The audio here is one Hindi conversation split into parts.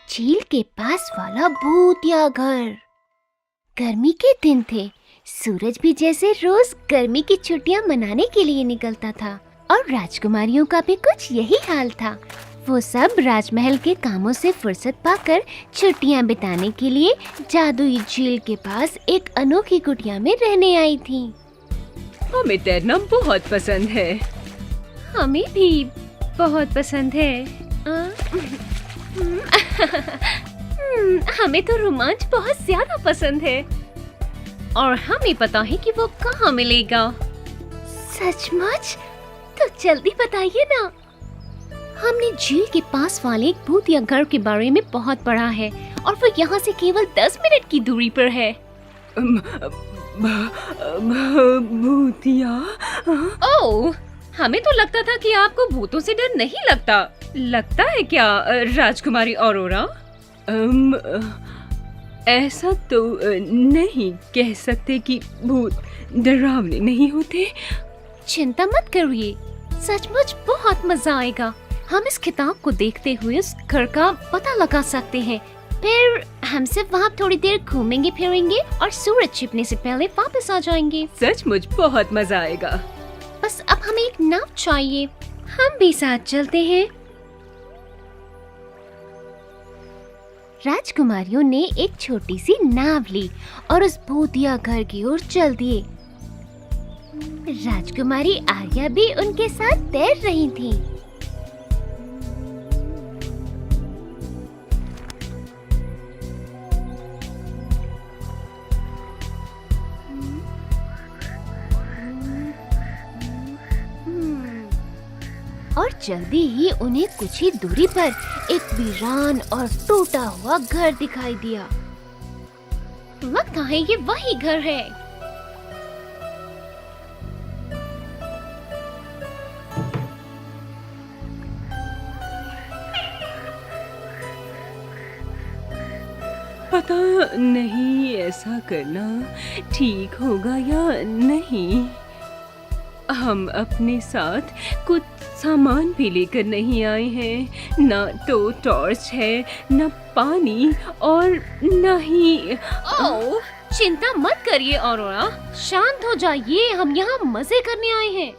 झील के पास वाला भूतिया घर। गर्मी के दिन थे। सूरज भी जैसे रोज गर्मी की छुट्टियां मनाने के लिए निकलता था और राजकुमारियों का भी कुछ यही हाल था। वो सब राजमहल के कामों से फुर्सत पाकर छुट्टियां बिताने के लिए जादुई झील के पास एक अनोखी कुटिया में रहने आई थी। हमें तैरना बहुत पसंद है। हमें भी बहुत पसंद है। हमें तो रोमांच बहुत ज्यादा पसंद है और हमें पता है कि वो कहाँ मिलेगा। सचमुच? तो जल्दी बताइए ना। हमने झील के पास वाले एक भूतिया घर के बारे में बहुत पढ़ा है और वो यहाँ से केवल 10 मिनट की दूरी पर है। भूतिया? ओह, हमें तो लगता था कि आपको भूतों से डर नहीं लगता। लगता है क्या राजकुमारी ऑरोरा? ऐसा तो नहीं कह सकते कि भूत डरावने नहीं होते। चिंता मत करिए, सचमुच बहुत मजा आएगा। हम इस किताब को देखते हुए उस घर का पता लगा सकते हैं। फिर हम सिर्फ वहाँ थोड़ी देर घूमेंगे फिरेंगे और सूरज छिपने से पहले वापस आ जाएंगे। सचमुच बहुत मजा आएगा। बस अब हमें एक नाव चाहिए। हम भी साथ चलते हैं। राजकुमारियों ने एक छोटी सी नाव ली और उस भूतिया घर की ओर चल दिए। राजकुमारी आर्या भी उनके साथ तैर रही थी। और जल्दी ही उन्हें कुछ ही दूरी पर एक वीरान और टूटा हुआ घर दिखाई दिया। लगता है ये वही घर है। पता नहीं ऐसा करना ठीक होगा या नहीं। हम अपने साथ कुछ सामान भी लेकर नहीं आए हैं। ना तो टॉर्च है, न पानी और न ही। ओह, चिंता मत करिए ऑरोरा, शांत हो जाइए। हम यहाँ मजे करने आए हैं।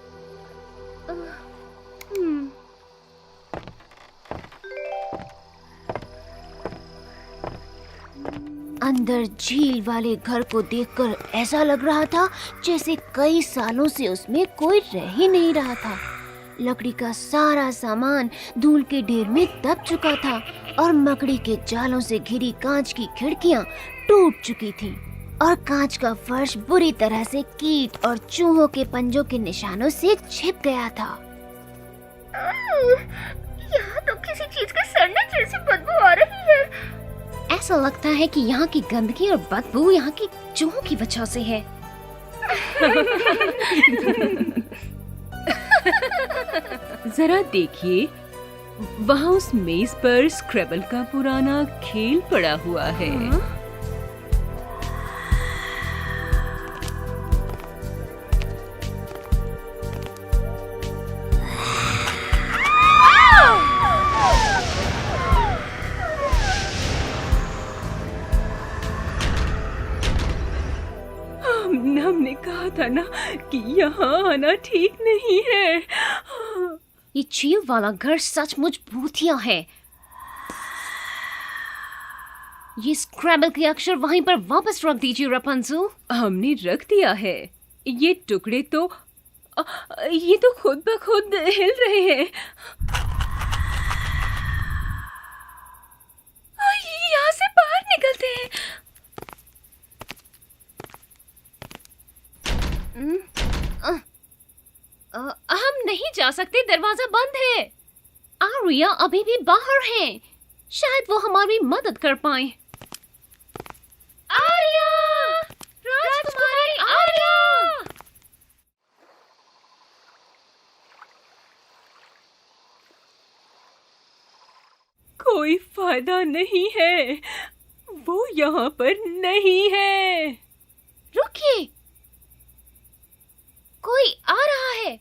अंदर झील वाले घर को देखकर ऐसा लग रहा था जैसे कई सालों से उसमें कोई रह ही नहीं रहा था। लकड़ी का सारा सामान धूल के ढेर में दब चुका था और मकड़ी के जालों से घिरी कांच की खिड़कियां टूट चुकी थीं और कांच का फर्श बुरी तरह से कीट और चूहों के पंजों के निशानों से छिप गया था। यहाँ तो किसी चीज के सड़ने जैसी बदबू आ रही है। ऐसा लगता है कि यहाँ की गंदगी और बदबू यहाँ की चूहों की वजह से है। जरा देखिए, वहाँ उस मेज पर स्क्रैबल का पुराना खेल पड़ा हुआ है। हमने कहा था ना कि यहाँ आना ठीक नहीं है। ये झील वाला घर सचमुच भूतिया है। ये स्क्रैबल के अक्षर वहीं पर वापस रख दीजिए रपंजू। हमने रख दिया है। ये टुकड़े तो ये तो खुद ब खुद हिल रहे हैं। यहाँ से बाहर निकलते हैं। हम नहीं जा सकते, दरवाजा बंद है। आर्या अभी भी बाहर है। शायद वो हमारी मदद कर पाए। आर्या! राजकुमारी आर्या! कोई फायदा नहीं है, वो यहाँ पर नहीं है। रुकिए, कोई आ रहा है।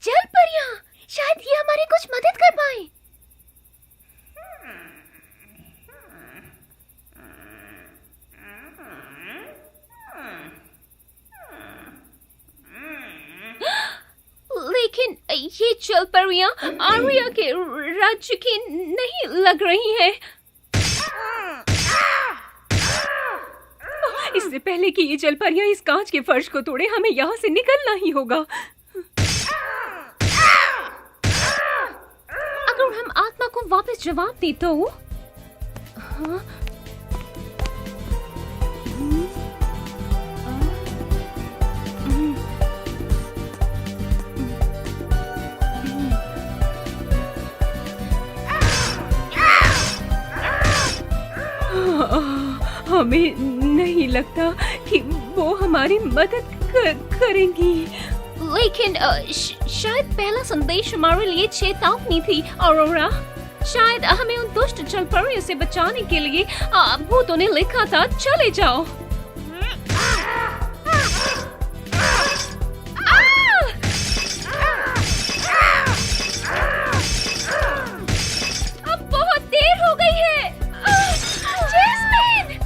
चल परियां, शायद ये हमारी कुछ मदद कर पाए। ये जलपरियां आर्या के राज्य की नहीं लग रही हैं। इससे पहले कि ये जलपरियां इस कांच के फर्श को तोड़े, हमें यहाँ से निकलना ही होगा। अगर हम आत्मा को वापस जवाब दे तो हाँ? हमें नहीं लगता कि वो हमारी मदद करेंगी। लेकिन शायद पहला संदेश हमारे लिए चेतावनी थी ऑरोरा। शायद हमें उन दुष्ट जलपरियों से बचाने के लिए भूतों ने लिखा था, चले जाओ। अब बहुत देर हो गई है। जैस्मिन,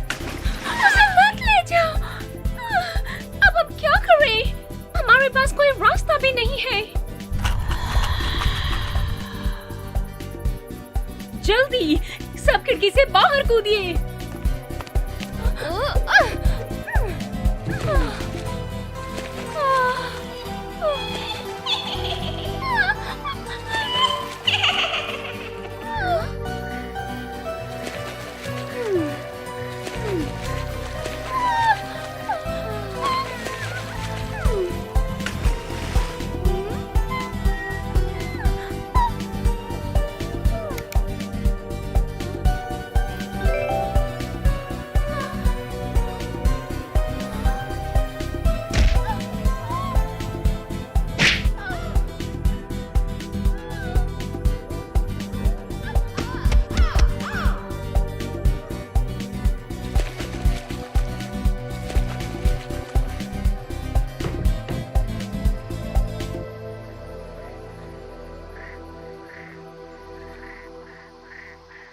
उसे मत ले जाओ। अब हम क्या करें? हमारे पास कोई रास्ता भी नहीं है। जल्दी सब खिड़की से बाहर कूदिए।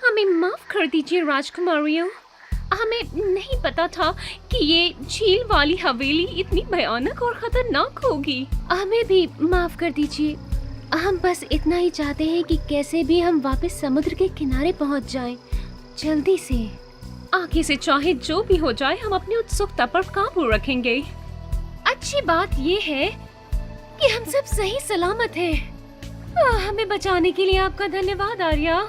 हमें माफ कर दीजिए राजकुमारियों। हमें नहीं पता था कि ये झील वाली हवेली इतनी भयानक और खतरनाक होगी। हमें भी माफ कर दीजिए। हम बस इतना ही चाहते हैं कि कैसे भी हम वापस समुद्र के किनारे पहुंच जाएं, जल्दी से। आगे से चाहे जो भी हो जाए, हम अपनी उत्सुकता पर काबू रखेंगे। अच्छी बात ये है कि हम सब सही सलामत हैं। हमें बचाने के लिए आपका धन्यवाद आर्या।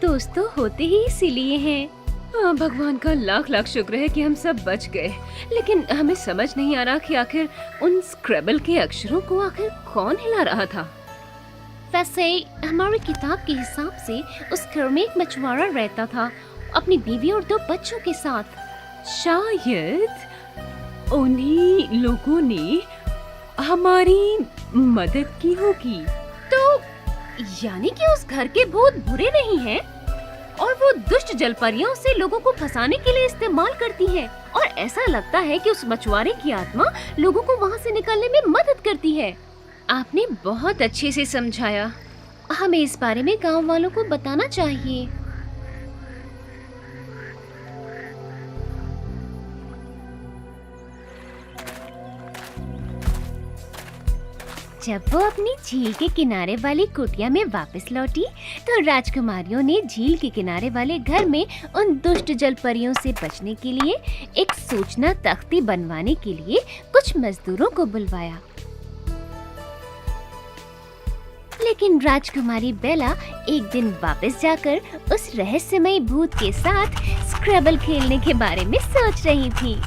दोस्तों होते ही इसीलिए हैं। भगवान का लाख लाख शुक्र है कि हम सब बच गए। लेकिन हमें समझ नहीं आ रहा कि आखिर उन स्क्रैबल के अक्षरों को आखिर कौन हिला रहा था। वैसे हमारी किताब के हिसाब से उस घर में एक मछुआरा रहता था, अपनी बीवी और 2 बच्चों के साथ। शायद उन्हीं लोगों ने हमारी मदद की होगी। तो यानी कि उस घर के भूत बुरे नहीं हैं और वो दुष्ट जलपरियों से लोगों को फंसाने के लिए इस्तेमाल करती है। और ऐसा लगता है कि उस मछुआरे की आत्मा लोगों को वहाँ से निकलने में मदद करती है। आपने बहुत अच्छे से समझाया। हमें इस बारे में गांव वालों को बताना चाहिए। जब वो अपनी झील के किनारे वाली कुटिया में वापस लौटी, तो राजकुमारियों ने झील के किनारे वाले घर में उन दुष्ट जलपरियों से बचने के लिए एक सूचना तख्ती बनवाने के लिए कुछ मजदूरों को बुलवाया। लेकिन राजकुमारी बेला एक दिन वापस जाकर उस रहस्यमयी भूत के साथ स्क्रैबल खेलने के बारे में सोच रही थी।